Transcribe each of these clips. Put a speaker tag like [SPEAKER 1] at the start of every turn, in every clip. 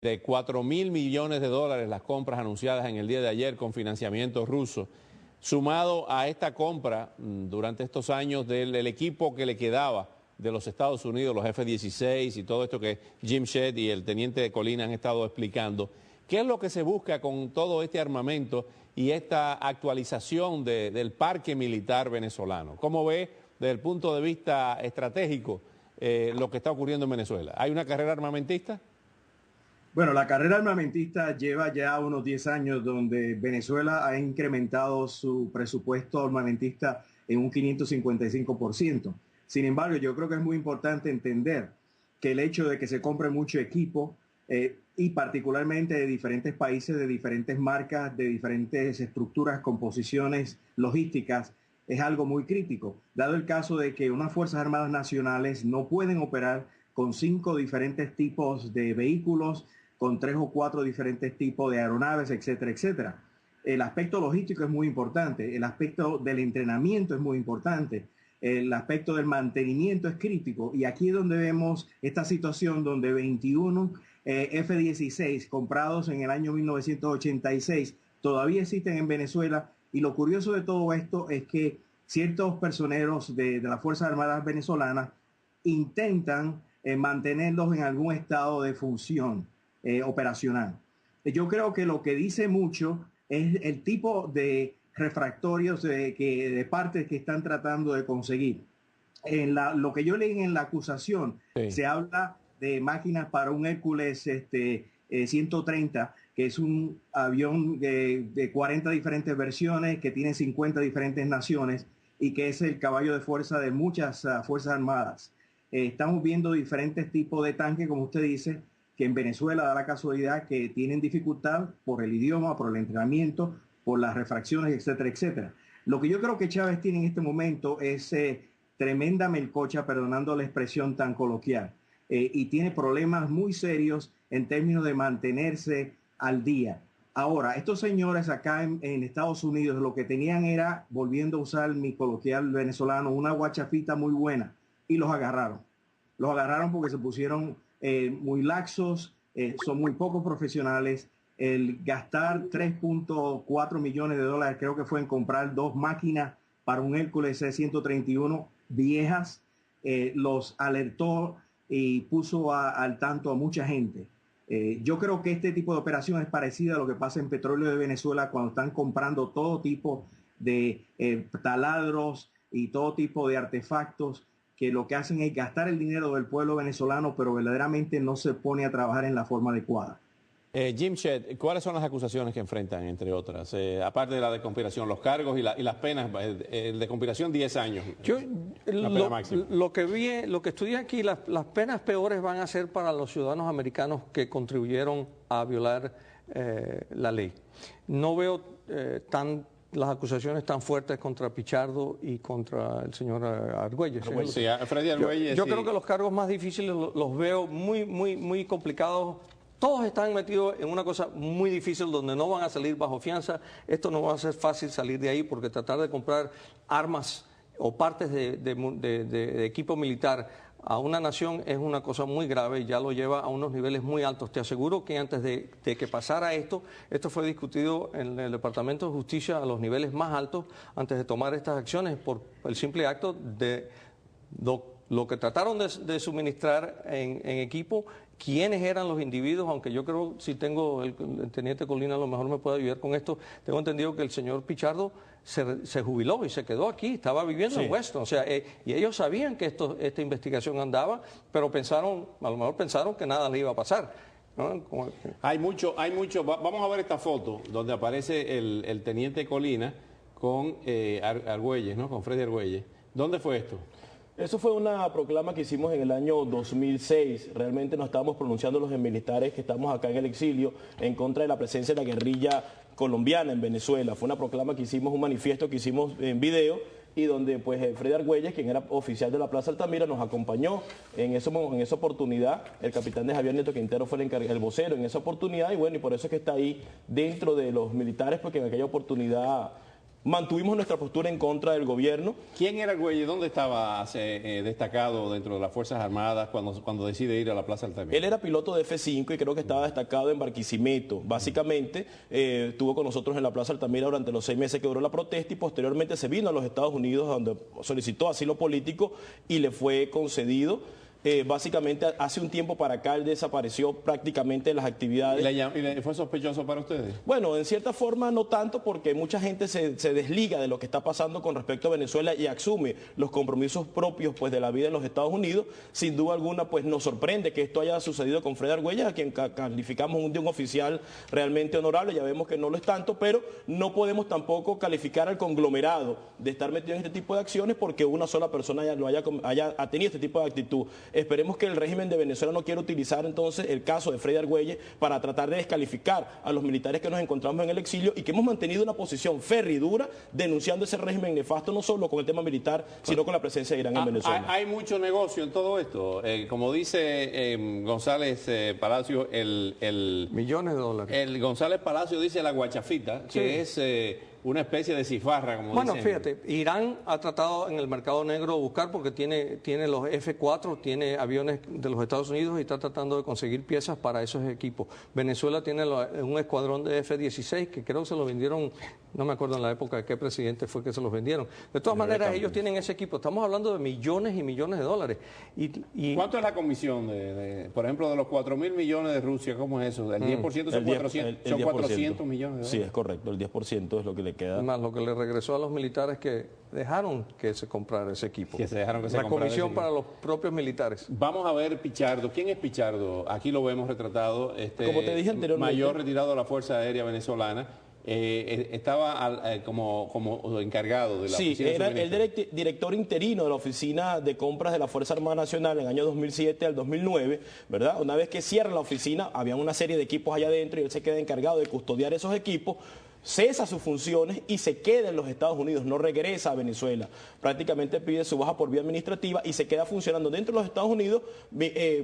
[SPEAKER 1] de 4.000 millones de dólares las compras anunciadas en el día de ayer con financiamiento ruso, sumado a esta compra durante estos años del equipo que le quedaba de los Estados Unidos, los F-16 y todo esto que Jim Shedd y el teniente Colina han estado explicando. ¿Qué es lo que se busca con todo este armamento y esta actualización del parque militar venezolano? ¿Cómo ve desde el punto de vista estratégico lo que está ocurriendo en Venezuela? ¿Hay una carrera armamentista?
[SPEAKER 2] Bueno, la carrera armamentista lleva ya unos 10 años donde Venezuela ha incrementado su presupuesto armamentista en un 555%. Sin embargo, yo creo que es muy importante entender que el hecho de que se compre mucho equipo y particularmente de diferentes países, de diferentes marcas, de diferentes estructuras, composiciones logísticas, es algo muy crítico, dado el caso de que unas Fuerzas Armadas Nacionales no pueden operar con 5 diferentes tipos de vehículos, con 3 o 4 diferentes tipos de aeronaves, etcétera, etcétera. El aspecto logístico es muy importante, el aspecto del entrenamiento es muy importante, el aspecto del mantenimiento es crítico, y aquí es donde vemos esta situación donde 21 F-16 comprados en el año 1986 todavía existen en Venezuela, y lo curioso de todo esto es que ciertos personeros de las Fuerzas Armadas venezolanas intentan mantenerlos en algún estado de función operacional. Yo creo que lo que dice mucho es el tipo de refractorios de partes que están tratando de conseguir. Lo que yo leí en la acusación, sí, se habla de máquinas para un Hércules 130, que es un avión de 40 diferentes versiones, que tiene 50 diferentes naciones y que es el caballo de fuerza de muchas Fuerzas Armadas. Estamos viendo diferentes tipos de tanques, como usted dice, que en Venezuela da la casualidad que tienen dificultad por el idioma, por el entrenamiento, por las refracciones, etcétera, etcétera. Lo que yo creo que Chávez tiene en este momento es tremenda melcocha, perdonando la expresión tan coloquial, y tiene problemas muy serios en términos de mantenerse al día. Ahora, estos señores acá en Estados Unidos lo que tenían era, volviendo a usar mi coloquial venezolano, una guachafita muy buena, y los agarraron. Los agarraron porque se pusieron muy laxos, son muy pocos profesionales. El gastar 3.4 millones de dólares, creo que fue en comprar 2 máquinas para un Hércules C-131 viejas, los alertó y puso al tanto a mucha gente. Yo creo que este tipo de operación es parecida a lo que pasa en Petróleo de Venezuela cuando están comprando todo tipo de taladros y todo tipo de artefactos que lo que hacen es gastar el dinero del pueblo venezolano, pero verdaderamente no se pone a trabajar en la forma adecuada.
[SPEAKER 1] Jim Shedd, ¿cuáles son las acusaciones que enfrentan, entre otras? Aparte de la de conspiración, los cargos y las penas, el de conspiración 10 años.
[SPEAKER 3] Lo que estudié aquí, las penas peores van a ser para los ciudadanos americanos que contribuyeron a violar la ley. No veo las acusaciones tan fuertes contra Pichardo y contra el señor Argüelles.
[SPEAKER 1] Sí, Freddy Argüelles.
[SPEAKER 3] Yo creo que los cargos más difíciles los veo muy complicados. Todos están metidos en una cosa muy difícil donde no van a salir bajo fianza. Esto no va a ser fácil salir de ahí porque tratar de comprar armas o partes de equipo militar a una nación es una cosa muy grave y ya lo lleva a unos niveles muy altos. Te aseguro que antes de que pasara esto fue discutido en el Departamento de Justicia a los niveles más altos antes de tomar estas acciones por el simple acto de lo que trataron de suministrar en equipo, quiénes eran los individuos, aunque yo creo, si tengo el teniente Colina a lo mejor me puede ayudar con esto, tengo entendido que el señor Pichardo se jubiló y se quedó aquí, estaba viviendo en Weston, o sea, y ellos sabían que esta investigación andaba, pero a lo mejor pensaron que nada le iba a pasar, ¿no?
[SPEAKER 1] Hay mucho, vamos a ver esta foto donde aparece el teniente Colina con Argüelles, ¿no? Con Freddy Argüelles. ¿Dónde fue esto?
[SPEAKER 4] Eso fue una proclama que hicimos en el año 2006. Realmente nos estábamos pronunciando los militares que estamos acá en el exilio en contra de la presencia de la guerrilla colombiana en Venezuela. Fue una proclama que hicimos, un manifiesto que hicimos en video y donde pues Freddy Argüelles, quien era oficial de la Plaza Altamira, nos acompañó en esa oportunidad. El capitán de Javier Nieto Quintero fue el vocero en esa oportunidad y bueno, y por eso es que está ahí dentro de los militares, porque en aquella oportunidad mantuvimos nuestra postura en contra del gobierno.
[SPEAKER 1] ¿Quién era Argüelles? ¿Dónde estaba destacado dentro de las Fuerzas Armadas cuando decide ir a la Plaza Altamira?
[SPEAKER 4] Él era piloto de F5 y creo que estaba destacado en Barquisimeto. Básicamente estuvo con nosotros en la Plaza Altamira durante los 6 meses que duró la protesta y posteriormente se vino a los Estados Unidos donde solicitó asilo político y le fue concedido. Básicamente hace un tiempo para acá él desapareció prácticamente de las actividades.
[SPEAKER 1] ¿Y fue sospechoso para ustedes?
[SPEAKER 4] Bueno, en cierta forma no tanto, porque mucha gente se desliga de lo que está pasando con respecto a Venezuela y asume los compromisos propios pues, de la vida en los Estados Unidos. Sin duda alguna pues nos sorprende que esto haya sucedido con Fred Argüelles, a quien calificamos de un oficial realmente honorable. Ya vemos que no lo es tanto, pero no podemos tampoco calificar al conglomerado de estar metido en este tipo de acciones porque una sola persona haya tenido este tipo de actitud. Esperemos que el régimen de Venezuela no quiera utilizar entonces el caso de Freddy Argüelles para tratar de descalificar a los militares que nos encontramos en el exilio y que hemos mantenido una posición férrea y dura denunciando ese régimen nefasto no solo con el tema militar, sino con la presencia de Irán en Venezuela.
[SPEAKER 1] Hay mucho negocio en todo esto. Como dice González Palacio,
[SPEAKER 3] millones de dólares.
[SPEAKER 1] El González Palacio dice la guachafita, que es una especie de cifarra, como
[SPEAKER 3] bueno,
[SPEAKER 1] dicen.
[SPEAKER 3] fíjate, Irán ha tratado en el mercado negro buscar porque tiene los F-4, tiene aviones de los Estados Unidos y está tratando de conseguir piezas para esos equipos. Venezuela tiene un escuadrón de F-16 que creo que se lo vendieron, no me acuerdo en la época de qué presidente fue que se los vendieron. De todas maneras, ellos tienen ese equipo. Estamos hablando de millones y millones de dólares.
[SPEAKER 1] ¿Cuánto es la comisión, por ejemplo, de los 4.000 millones de Rusia? ¿Cómo es eso? ¿El 10% son 400 millones de dólares?
[SPEAKER 4] Sí, es correcto. El 10% es lo que le queda.
[SPEAKER 3] Más lo que le regresó a los militares que dejaron que se comprara ese equipo.
[SPEAKER 1] La
[SPEAKER 3] comisión para los propios militares.
[SPEAKER 1] Vamos a ver Pichardo. ¿Quién es Pichardo? Aquí lo vemos retratado.
[SPEAKER 4] Como te dije anteriormente,
[SPEAKER 1] mayor retirado de la Fuerza Aérea Venezolana. Estaba como encargado de la
[SPEAKER 4] oficina. Sí, era el director interino de la Oficina de Compras de la Fuerza Armada Nacional en el año 2007 al 2009, ¿verdad? Una vez que cierra la oficina, había una serie de equipos allá adentro y él se queda encargado de custodiar esos equipos, cesa sus funciones y se queda en los Estados Unidos, no regresa a Venezuela. Prácticamente pide su baja por vía administrativa y se queda funcionando dentro de los Estados Unidos,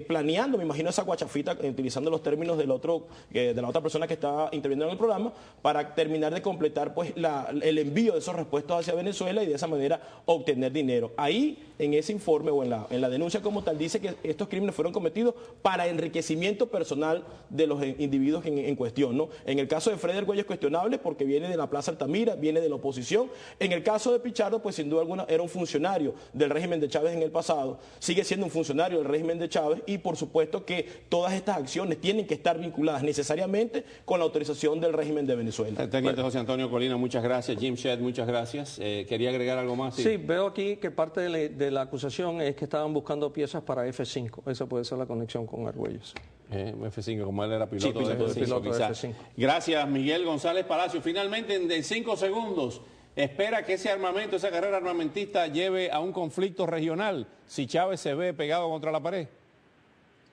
[SPEAKER 4] planeando, me imagino, esa guachafita, utilizando los términos de la otra persona que estaba interviniendo en el programa, para terminar de completar pues, el envío de esos repuestos hacia Venezuela y de esa manera obtener dinero. Ahí, en ese informe o en la denuncia como tal, dice que estos crímenes fueron cometidos para enriquecimiento personal de los individuos en cuestión, ¿no? En el caso de Freddy Argüelles es cuestionable porque viene de la Plaza Altamira, viene de la oposición. En el caso de Pichardo, pues sin duda alguna era un funcionario del régimen de Chávez en el pasado, sigue siendo un funcionario del régimen de Chávez y por supuesto que todas estas acciones tienen que estar vinculadas necesariamente con la autorización del régimen de Venezuela.
[SPEAKER 1] Teniente José Antonio Colina, muchas gracias. Jim Shedd, muchas gracias. ¿Quería agregar algo más?
[SPEAKER 3] Sí, veo aquí que parte de la acusación es que estaban buscando piezas para F-5. Esa puede ser la conexión con Argüelles.
[SPEAKER 1] F-5, como él era piloto,
[SPEAKER 3] sí,
[SPEAKER 1] de F-5. Gracias, Miguel González Palacio. Finalmente, en 5 segundos, espera que ese armamento, esa carrera armamentista lleve a un conflicto regional si Chávez se ve pegado contra la pared.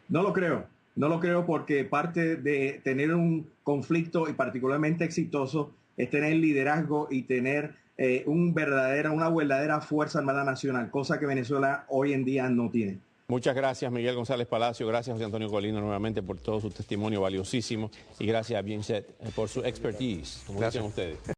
[SPEAKER 2] No lo creo porque parte de tener un conflicto y particularmente exitoso es tener liderazgo y tener una verdadera Fuerza Armada Nacional, cosa que Venezuela hoy en día no tiene.
[SPEAKER 1] Muchas gracias, Miguel González Palacio. Gracias, José Antonio Colina, nuevamente por todo su testimonio valiosísimo. Y gracias a Bien Shedd por su expertise, como dicen ustedes.